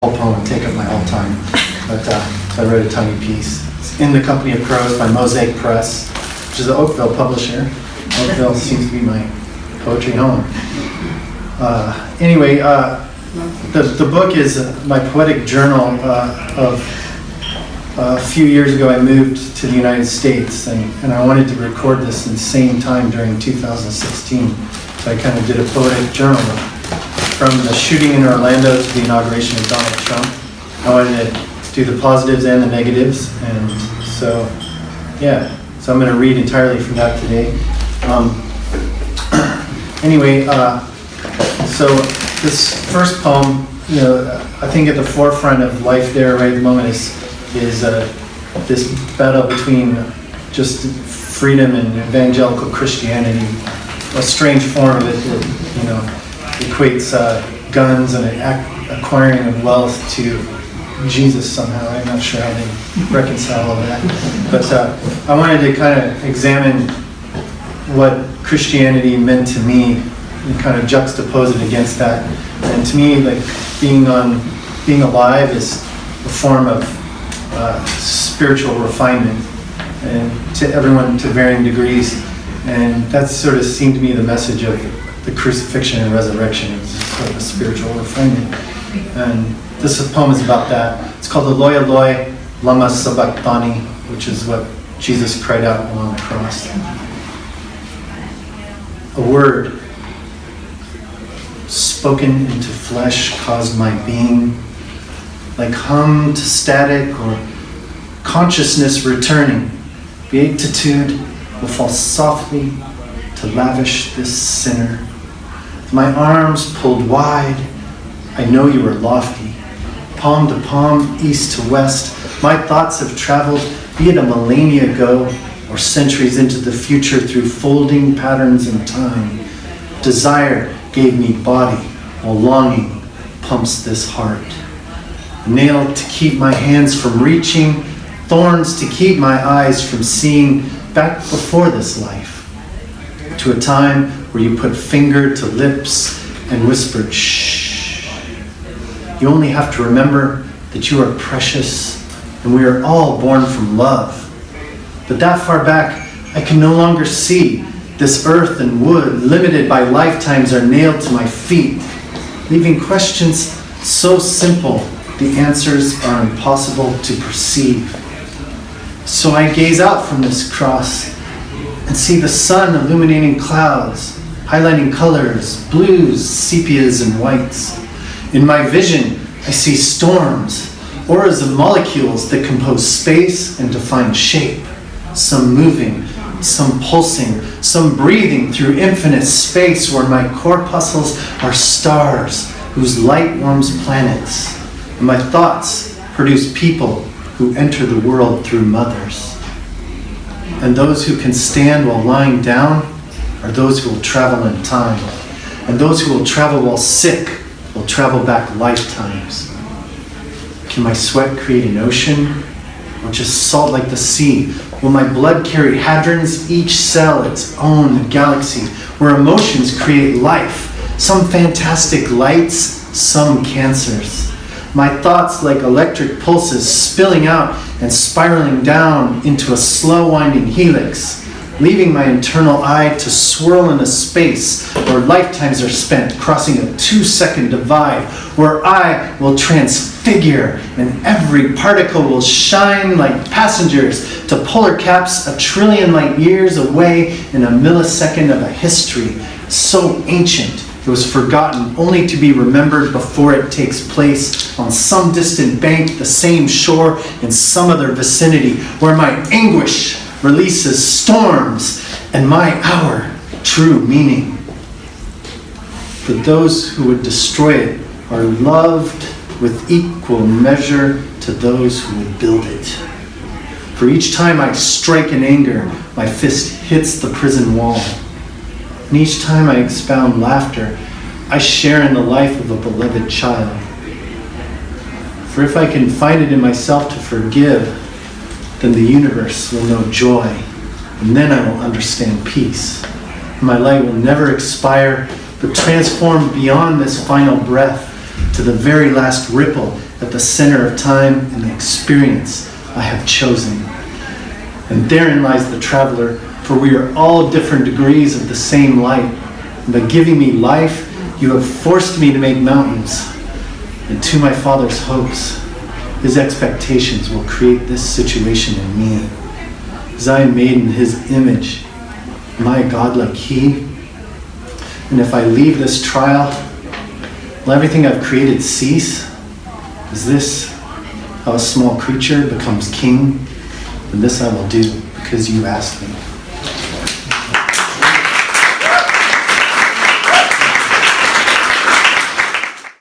whole poem and take up my whole time, but I wrote a tiny piece. It's In the Company of Crows by Mosaic Press, which is an Oakville publisher. Oakville seems to be my poetry home. Anyway, the book is my poetic journal of a few years ago I moved to the United States, and I wanted to record this insane time during 2016. So I kind of did a poetic journal from the shooting in Orlando to the inauguration of Donald Trump. I wanted to do the positives and the negatives, and so I'm going to read entirely from that today. Anyway, so this first poem, I think at the forefront of life there right at the moment is this battle between just freedom and evangelical Christianity, a strange form of it that, equates guns and acquiring of wealth to Jesus somehow. I'm not sure how they reconcile all of that. But I wanted to kind of examine what Christianity meant to me and kind of juxtapose it against that. And to me, like being alive is a form of spiritual refinement, and to everyone to varying degrees. And that sort of seemed to me the message of the crucifixion and resurrection. It was sort of a spiritual refinement. And this poem is about that. It's called Eloi Eloi Lama Sabachthani, which is what Jesus cried out on the cross. A word spoken into flesh caused my being, like hum to static or consciousness returning. Beatitude will fall softly to lavish this sinner. My arms pulled wide, I know you are lofty. Palm to palm, east to west, my thoughts have traveled, be it a millennia ago or centuries into the future through folding patterns in time. Desire gave me body, while longing pumps this heart. Nailed to keep my hands from reaching, thorns to keep my eyes from seeing back before this life, to a time where you put finger to lips and whispered, shh. You only have to remember that you are precious and we are all born from love. But that far back, I can no longer see. This earth and wood, limited by lifetimes, are nailed to my feet, leaving questions so simple, the answers are impossible to perceive. So I gaze out from this cross and see the sun illuminating clouds, highlighting colors, blues, sepias, and whites. In my vision, I see storms, auras of molecules that compose space and define shape, some moving, some pulsing, some breathing through infinite space where my corpuscles are stars whose light warms planets, and my thoughts produce people who enter the world through mothers. And those who can stand while lying down are those who will travel in time. And those who will travel while sick will travel back lifetimes. Can my sweat create an ocean, or just salt like the sea? Will my blood carry hadrons, each cell its own galaxy, where emotions create life, some fantastic lights, some cancers? My thoughts like electric pulses spilling out and spiraling down into a slow winding helix, leaving my internal eye to swirl in a space where lifetimes are spent, crossing a 2-second divide, where I will transfigure and every particle will shine like passengers to polar caps 1 trillion light years away in a millisecond of a history so ancient it was forgotten, only to be remembered before it takes place on some distant bank, the same shore, in some other vicinity, where my anguish releases storms and my hour true meaning. But those who would destroy it are loved with equal measure to those who would build it. For each time I strike in anger, my fist hits the prison wall. And each time I expound laughter, I share in the life of a beloved child. For if I can find it in myself to forgive, then the universe will know joy, and then I will understand peace. My light will never expire, but transform beyond this final breath to the very last ripple at the center of time and the experience I have chosen. And therein lies the traveler, for we are all different degrees of the same light. And by giving me life, you have forced me to make mountains. And to my Father's hopes, his expectations will create this situation in me. As I am made in his image, am I a God like he? And if I leave this trial, will everything I've created cease? Is this how a small creature becomes king? And this I will do because you asked me.